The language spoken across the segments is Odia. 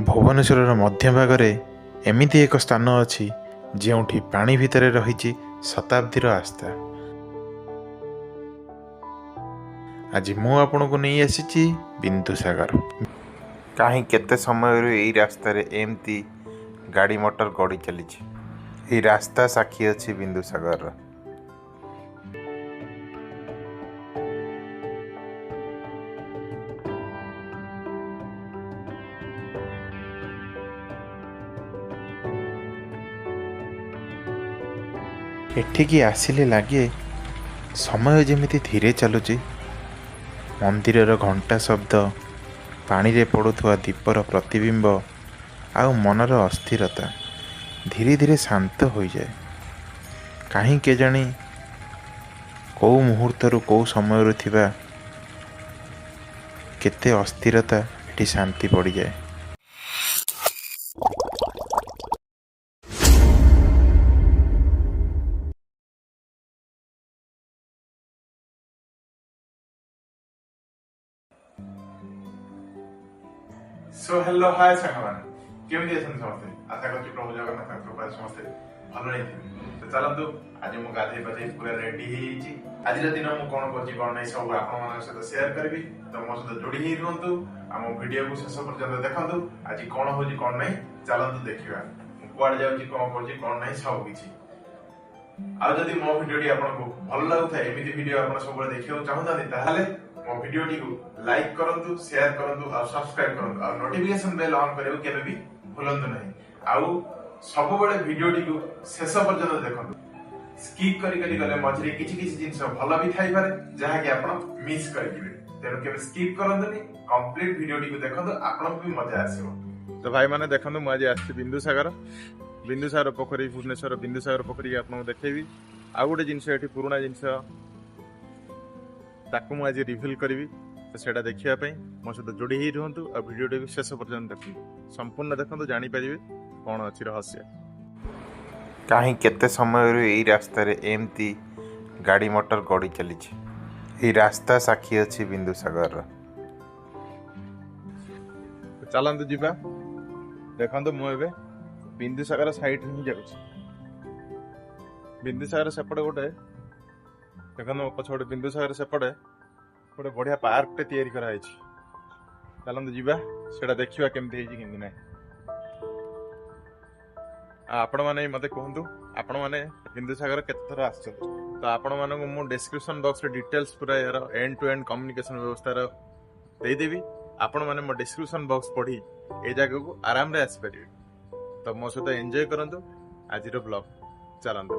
ଭୁବନେଶ୍ୱରର ମଧ୍ୟଭାଗରେ ଏମିତି ଏକ ସ୍ଥାନ ଅଛି ଯେଉଁଠି ପାଣି ଭିତରେ ରହିଛି ଶତାବ୍ଦୀର ଆସ୍ଥା। ଆଜି ମୁଁ ଆପଣଙ୍କୁ ନେଇ ଆସିଛି ବିନ୍ଦୁସାଗର। କାହିଁ କେତେ ସମୟରୁ ଏଇ ରାସ୍ତାରେ ଏମିତି ଗାଡ଼ି ମଟର ଗଡ଼ି ଚାଲିଛି। ଏହି ରାସ୍ତା ସାକ୍ଷୀ ଅଛି ବିନ୍ଦୁସାଗରର। ଏଠିକି ଆସିଲେ ଲାଗେ ସମୟ ଯେମିତି ଧୀରେ ଚାଲୁଛି। ମନ୍ଦିରର ଘଣ୍ଟା ଶବ୍ଦ, ପାଣିରେ ପଡ଼ୁଥିବା ଦୀପର ପ୍ରତିବିମ୍ବ ଆଉ ମନର ଅସ୍ଥିରତା ଧୀରେ ଧୀରେ ଶାନ୍ତ ହୋଇଯାଏ। କାହିଁ କେଜାଣି କେଉଁ ମୁହୂର୍ତ୍ତରୁ କେଉଁ ସମୟରୁ ଥିବା କେତେ ଅସ୍ଥିରତା ଏଠି ଶାନ୍ତି ପଡ଼ିଯାଏ। सो हेलो हाय साଙ୍ଗମାନେ କେମିତି ଅଛନ୍ତି ସମସ୍ତେ? ଆଶା କରୁଛି ପ୍ରଭୁ ଜଗନ୍ନାଥଙ୍କ କୃପାରେ ସମସ୍ତେ ଭଲରେ ଥିବେ। ତ ଚାଲନ୍ତୁ, ଆଜି ମୁଁ ଗାଧେଇ ପାଧେଇ ପୁରା ରେଡି ହେଇଯାଇଛି। ଆଜିର ଦିନ ମୁଁ କଣ କରୁଛି କଣ ନାହିଁ ସବୁ ଆପଣମାନଙ୍କ ସହିତ ସେୟାର କରିବି। ତ ମୋ ସହିତ ଯୋଡ଼ି ହେଇ ରୁହନ୍ତୁ, ଆମ ଭିଡିଓକୁ ଶେଷ ପର୍ଯ୍ୟନ୍ତ ଦେଖନ୍ତୁ। ଆଜି କଣ ହଉଛି କଣ ନାହିଁ ଚାଲନ୍ତୁ ଦେଖିବା। ମୁଁ କୁଆଡେ ଯାଉଛି, କଣ କରୁଛି କଣ ନାହିଁ ସବୁ କିଛି। ଆଉ ଯଦି ମୋ ଭିଡିଓଟି ଆପଣଙ୍କୁ ଭଲ ଲାଗୁଥାଏ, ଏମିତି ଭିଡିଓ ଆପଣ ସବୁବେଳେ ଦେଖିବାକୁ ଚାହୁଁଛନ୍ତି, ତାହେଲେ ମୋ ଭିଡିଓଟିକୁ ଲାଇକ୍ କରନ୍ତୁ, ସେୟାର କରନ୍ତୁ ଆଉ ସବସ୍କ୍ରାଇବ କରନ୍ତୁ। ଆଉ ନୋଟିଫିକେସନ ବେଲ୍ ଅନ୍ କରିବାକୁ କେବେ ବି ଭୁଲନ୍ତୁ ନାହିଁ। ଆଉ ସବୁବେଳେ ଭିଡିଓଟିକୁ ଶେଷ ପର୍ଯ୍ୟନ୍ତ ଦେଖନ୍ତୁ। ସ୍କିପ୍ କରି ଗଲେ ମଝିରେ କିଛି କିଛି ଜିନିଷ ଭଲ ବି ଥାଇପାରେ ଯାହାକି ଆପଣ ମିସ୍ କରିଯିବେ। ତେଣୁ କେବେ ସ୍କିପ୍ କରନ୍ତୁନି, କମ୍ପ୍ଲିଟ ଭିଡିଓଟିକୁ ଦେଖନ୍ତୁ, ଆପଣଙ୍କୁ ବି ମଜା ଆସିବ। ତ ଭାଇମାନେ ଦେଖନ୍ତୁ, ମୁଁ ଆଜି ଆସିଛି ବିନ୍ଦୁସାଗର ପୋଖରୀ, ଭୁବନେଶ୍ୱର ବିନ୍ଦୁସାଗର ପୋଖରୀ ଆପଣଙ୍କୁ ଦେଖେଇବି। ଆଉ ଗୋଟେ ଜିନିଷ, ଏଠି ପୁରୁଣା ଜିନିଷ, ତାକୁ ମୁଁ ଆଜି ରିଭିଲ୍ କରିବି। ତ ସେଇଟା ଦେଖିବା ପାଇଁ ମୋ ସହିତ ଯୋଡ଼ି ହେଇ ରୁହନ୍ତୁ ଆଉ ଭିଡ଼ିଓଟିକୁ ଶେଷ ପର୍ଯ୍ୟନ୍ତ ଦେଖନ୍ତୁ। ସମ୍ପୂର୍ଣ୍ଣ ଦେଖନ୍ତୁ, ଜାଣିପାରିବେ କ'ଣ ଅଛି ରହସ୍ୟ। କାହିଁ କେତେ ସମୟରୁ ଏଇ ରାସ୍ତାରେ ଏମିତି ଗାଡ଼ି ମଟର ଗଡ଼ି ଚାଲିଛି। ଏହି ରାସ୍ତା ସାକ୍ଷୀ ଅଛି ବିନ୍ଦୁସାଗରର। ଚାଲନ୍ତୁ ଯିବା। ଦେଖନ୍ତୁ, ମୁଁ ଏବେ ବିନ୍ଦୁସାଗର ସାଇଡରେ ହିଁ ଯାଉଛି। ବିନ୍ଦୁସାଗର ସେପଟେ ଗୋଟେ, ଦେଖନ୍ତୁ ମୋ ପଛ ଗୋଟେ ବିନ୍ଦୁସାଗର ସେପଟେ ଗୋଟେ ବଢିଆ ପାର୍କଟେ ତିଆରି କରାଯାଇଛି। ଚାଲନ୍ତୁ ଯିବା, ସେଟା ଦେଖିବା କେମିତି ହେଇଛି କେମିତି ନାହିଁ। ଆପଣମାନେ ମତେ କୁହନ୍ତୁ, ଆପଣମାନେ ବିନ୍ଦୁସାଗର କେତେଥର ଆସିଛନ୍ତି? ତ ଆପଣମାନଙ୍କୁ ମୁଁ ଡେସ୍କ୍ରିପସନ ବକ୍ସରେ ଡିଟେଲ୍ସ ପୁରା ଏହାର ଏଣ୍ଡ ଟୁ ଏଣ୍ଡ କମ୍ୟୁନିକେସନ ବ୍ୟବସ୍ଥାର ଦେଇଦେବି। ଆପଣମାନେ ମୋ ଡେସ୍କ୍ରିପସନ ବକ୍ସ ପଢି ଏ ଜାଗାକୁ ଆରାମରେ ଆସିପାରିବେ। ତ ମୋ ସହିତ ଏନ୍ଜୟ କରନ୍ତୁ ଆଜିର ବ୍ଲଗ। ଚାଲନ୍ତୁ,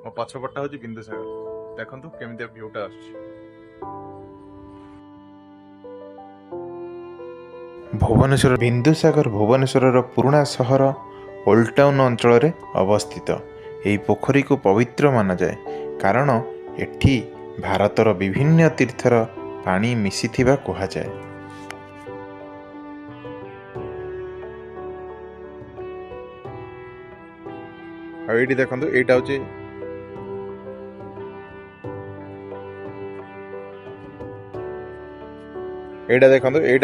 ମୋ ପଛପଟଟା ହଉଛି ବିନ୍ଦୁସାଗର। ଦେଖନ୍ତୁ କେମିତି ଭିଉଟା ଆସୁଛି। ଭୁବନେଶ୍ୱର ବିନ୍ଦୁସାଗର ଭୁବନେଶ୍ୱରର ପୁରୁଣା ସହର ଓଲ୍ଡ ଟାଉନ୍ ଅଞ୍ଚଳରେ ଅବସ୍ଥିତ। ଏହି ପୋଖରୀକୁ ପବିତ୍ର ମାନାଯାଏ କାରଣ ଏଠି ଭାରତର ବିଭିନ୍ନ ତୀର୍ଥର ପାଣି ମିଶିଥିବା କୁହାଯାଏ। ଆଉ ଏଇଠି ଦେଖନ୍ତୁ, ଏଇଟା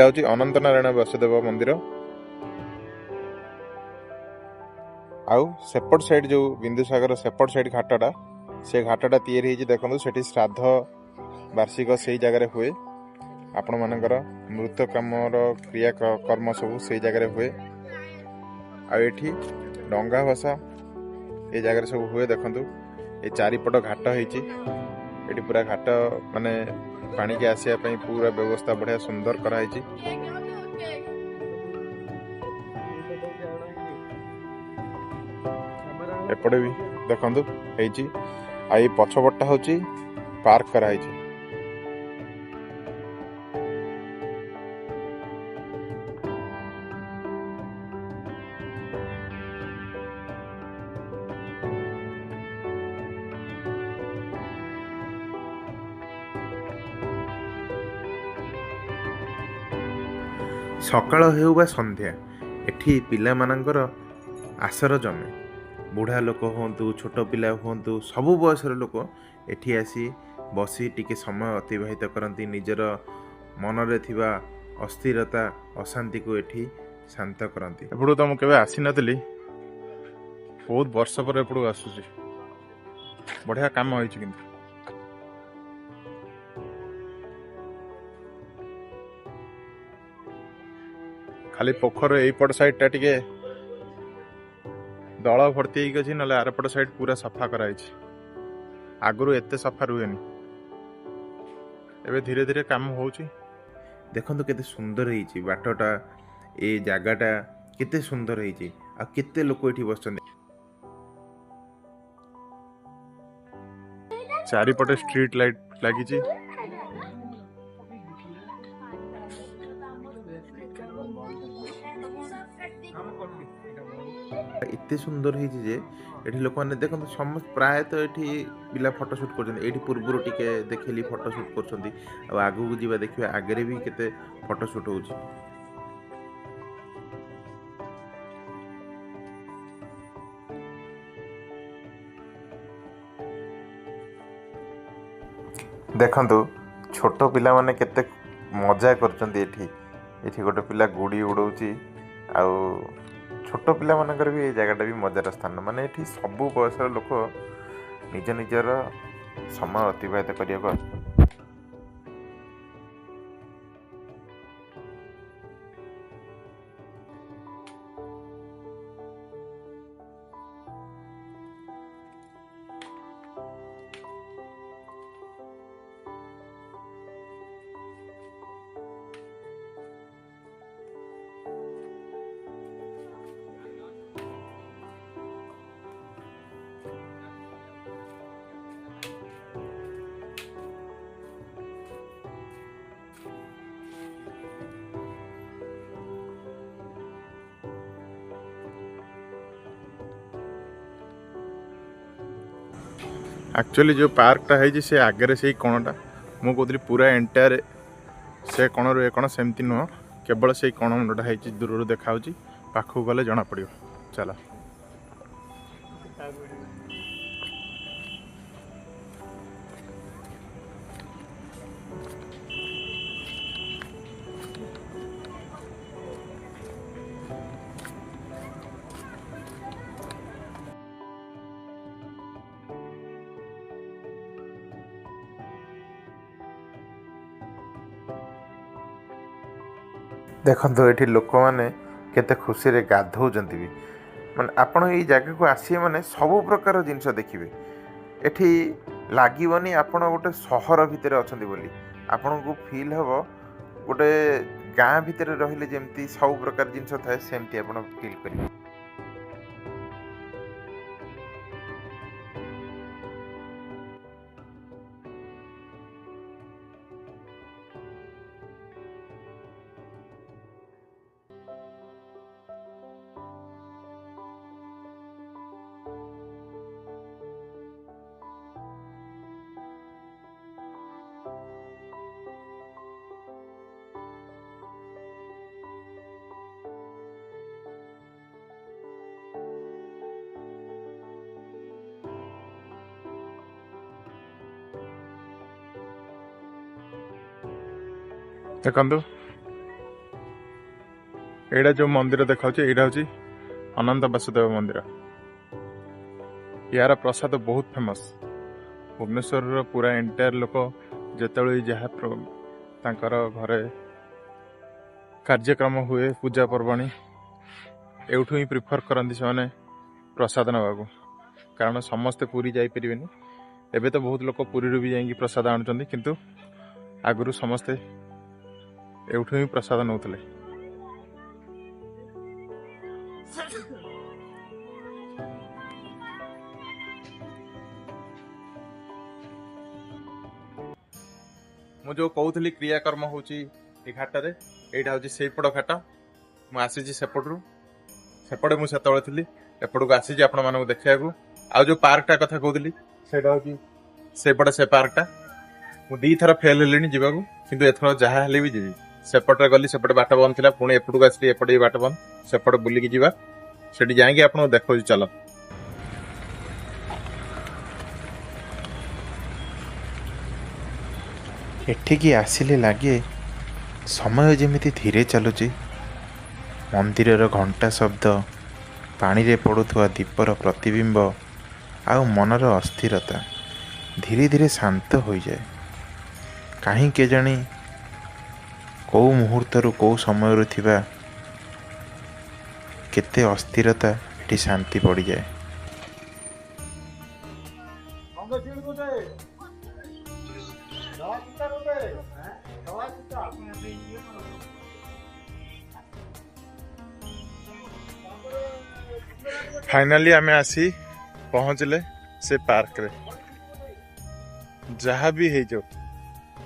ହଉଛି ଅନନ୍ତ ନାରାୟଣ ବସୁଦେବ ମନ୍ଦିର। ଆଉ ସେପଟ ସାଇଡ୍ ଯୋଉ ବିନ୍ଦୁସାଗର ସେପଟ ସାଇଡ୍ ଘାଟଟା, ସେ ଘାଟଟା ତିଆରି ହେଇଛି। ଦେଖନ୍ତୁ, ସେଠି ଶ୍ରାଦ୍ଧ ବାର୍ଷିକ ସେଇ ଜାଗାରେ ହୁଏ। ଆପଣମାନଙ୍କର ମୃତ କାମର କ୍ରିୟା କର୍ମ ସବୁ ସେଇ ଜାଗାରେ ହୁଏ। ଆଉ ଏଠି ଡଙ୍ଗା ଭସା ଏ ଜାଗାରେ ସବୁ ହୁଏ। ଦେଖନ୍ତୁ, ଏ ଚାରିପଟ ଘାଟ ହେଇଛି। ଏଠି ପୁରା ଘାଟ ମାନେ ପାଣିକି ଆସିବା ପାଇଁ ପୁରା ବ୍ୟବସ୍ଥା ବଢିଆ ସୁନ୍ଦର କରାହେଇଛି। ଏପଟେ ବି ଦେଖନ୍ତୁ ହେଇଛି। ଆଉ ଏଇ ପଛପଟଟା ହଉଛି ପାର୍କ କରାହେଇଛି। ସକାଳ ହେଉ ବା ସନ୍ଧ୍ୟା, ଏଠି ପିଲାମାନଙ୍କର ଆସର ଜମେ। ବୁଢ଼ା ଲୋକ ହୁଅନ୍ତୁ, ଛୋଟ ପିଲା ହୁଅନ୍ତୁ, ସବୁ ବୟସର ଲୋକ ଏଠି ଆସି ବସି ଟିକେ ସମୟ ଅତିବାହିତ କରନ୍ତି। ନିଜର ମନରେ ଥିବା अस्थिरता अशांति को एठी शांत करती। एपड़ू तो मुझे आसी नथिली, बहुत वर्ष पर एपड़ू आसुची। बढ़िया काम होइची किंतु खाली पोखर एपट साइड टा टिके दल भर्ती होगी अच्छी, ना आरपट साइड पूरा सफा कराई। आगु एते सफा रुहे एवं धीरे धीरे काम हो। देखो केते सुंदर है बाटटा, ए जगाटा केते सुंदर है। आ केते लोक ये बस चारिपटे स्ट्रीट लाइट लगी। एते सुंदर है जे एठी लोक माने देखो समस्त प्राय तो एठी पिला फोटो शूट करछन। एठी पूर्वरो टिके देखली फोटो शूट करछंती। आ आगु को जीवा देखिबा आगरे भी केते फोटो शूट होउची। देखंतु छोट पिला माने केते मजा करछंती। एठी गोटे पिला गुड़ी उड़ौची। आ छोट पिला मानकर भी जगटा भी मजार स्थान। माने एठी सबु बयसर लोक निज निजर समय अतिबाहित करने। एक्चुअली जो पार्कटा है से आगे से कणटा मु कहती पूरा एंटायर से कण रू कण सेमती नुह, केवल से कण मुंडा है दूर देखा पाखक गले जना पड़। चल देखो ये लोक मैंने केते खुशी रे गाधौचंती भी। माने आपण ये जगह को आसी माने सब प्रकार जिनस देखिए। एठी लागबनी आपण गोटे सहर भितर अछंती बोली, आपण को फील हबो गोटे गाँ भितर रहिले जेमती सब प्रकार जिनस थाए सेमती आपण फील करिवे। देखु एटा जो मंदिर देखा यहाँ हूँ अनंत वासुदेव मंदिर। यार प्रसाद बहुत फेमस। भुवनेश्वर पूरा एंटायर लोक जिते जहाँ घरे कार्यक्रम हुए पूजा पर्वाणी एठू ही प्रिफर करती से प्रसाद नाकू, कारण समस्ते पूरी जापरें। एबे तो बहुत लोग पुरी भी जाकि प्रसाद आणुचंती, किंतु आगुरी समस्ते एठू ही प्रसाद नौतले। मु जो कहूली क्रियाकर्म होची घाटे यहाँ हूँ सेपट घाट। मुझे सेपटू सेपटे मुझे थी एपट को आसी आपण मानक देखा। आ जो पार्कटा कथा कहूली सेपटे से पार्कटा मुझे 2 थर फेल हेली जावाक, किंतु एथर जहाँ हेले भी जी सेपटे गली सेपटे बाट बंद थी, पुणी एपटू आसली एपटे बाट बंद सेपटे बुलिकी जावा से जाकि आपको देखो। चल एठिकी आसिले लगे ସମୟ ଯେମିତି ଧୀରେ ଚାଲୁଛି, ମନ୍ଦିରର ଘଣ୍ଟା ଶବ୍ଦ, ପାଣିରେ ପଡ଼ୁଥିବା ଦୀପର ପ୍ରତିବିମ୍ବ ଆଉ ମନର ଅସ୍ଥିରତା ଧୀରେ ଧୀରେ ଶାନ୍ତ ହୋଇଯାଏ। କାହିଁ କେଜାଣି କେଉଁ ମୁହୂର୍ତ୍ତରୁ କେଉଁ ସମୟରୁ ଥିବା କେତେ ଅସ୍ଥିରତା ଏଠି ଶାନ୍ତି ପଡ଼ିଯାଏ। फाइनाली आमे आसी पहुँचले से पार्क रे। जहाँ भी हो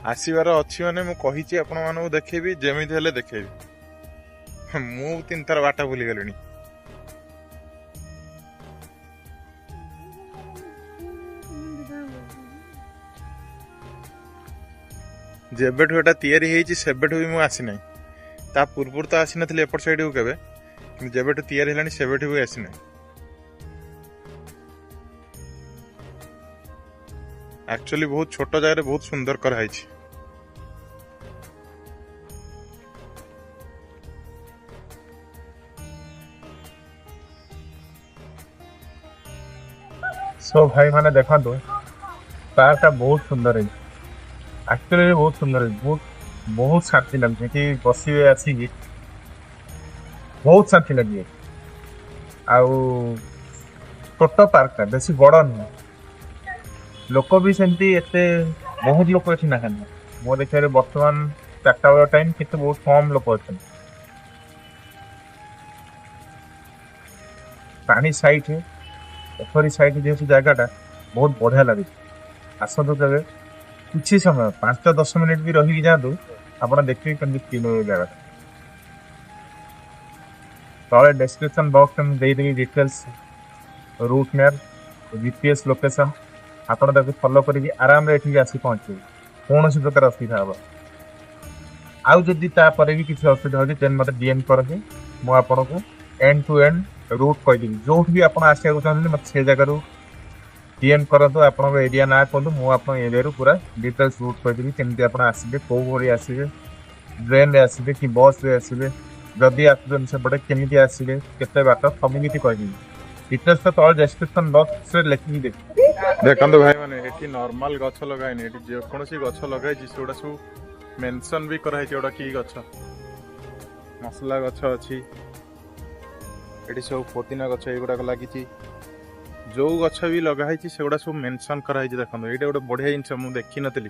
आसबार अच्छी मैंने मुझे आपण मानू देखेबी जमीती हेले देखेबी। मु 3 थर बाट भूली गलिनी। जेबेठू एटा तैयारी हेइची सेबेठू भी मु आसी नाही। ता पूर्व तो आसी नथली एपट साइड को केबे, कि जेबेठू तैयारी हेलानी सेबेठू भी आसी नाही। एक्चुअली बहुत छोट जगह बहुत सुंदर कराई। सो भाई माने देखा तो पार्क बहुत सुंदर है। एक्चुअली बहुत सुंदर है, बहुत बहुत शांति लगे कि बसवे आसिक बहुत शांति लगे। आउ छोट पार्क टा बेसी बड़ नुह, लोक भी सेमती एते बहुत लोक अच्छी ना मो देखिए बर्तमान 4टा बेल टाइम कितने बहुत कम लोक अच्छा। पानी साइड है, पोखरी साइड जेहतु जगहटा बहुत बढ़िया लगे। आसतु केवे किसी समय 5-10 मिनिट भी रही जातु आप देखिए जगह तले डिस्क्रिप्शन बॉक्स में देदेवी details, route map, GPS location. आपड़ ताको फॉलो करी आराम रे एठी आसी पहुंचे कौन प्रकार असुविधा हम। आउ जदि तापर भी किसी असुविधा हो देन मत डीएम करके मु आपन को एंड टू एंड रूट कह देबी। जो भी आप आसिया चाहते मत से जगह डीएम करतु। आपन एरिया ना कहतु, मु आपन एरिया रू पूरा डिटेल्स रूट कह देबी। केमती आप आसबे, को भरी आसबे, ट्रेन रे आसबे कि बस रे आसबे, जदि आसुन सेपटे केमिति आसबे, केते बाट सब किछि कह देबी। डिटेल्स तो तल डिस्क्रिप्शन बॉक्स रे लिखि दे। देखंतु भाई माने एठी नॉर्मल गछ लगाइने, एठी जे कोनोसी गछ लगाइछि सेउडा सब मेंशन भी कराइ छै। ओडा की गछ, मसला गछ अछि, एठी सब पुदीना गछ एगुडा लागिछि। जो गछ भी लगाइ छै सेउडा सब मेंशन कराइ छै। देखंतु एटा गोटे बढ़िया जिंस मु देखि नतली,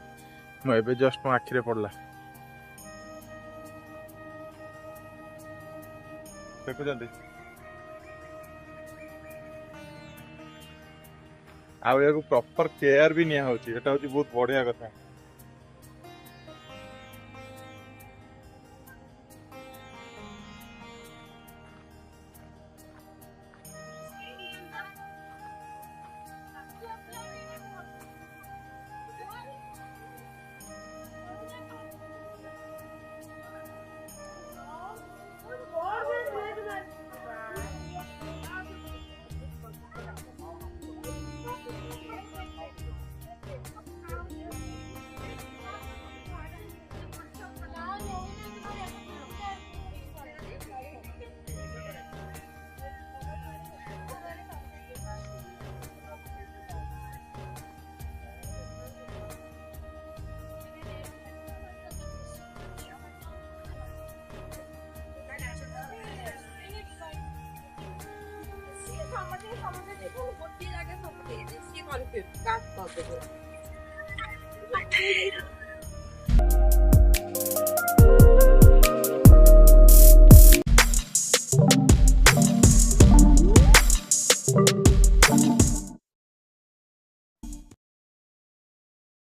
मु एबे जस्ट मो आखिरे पड़ला। देखु जंदी आ प्रॉपर केयर भी निया होची, एटा होची बहुत बढ़िया कथा। Got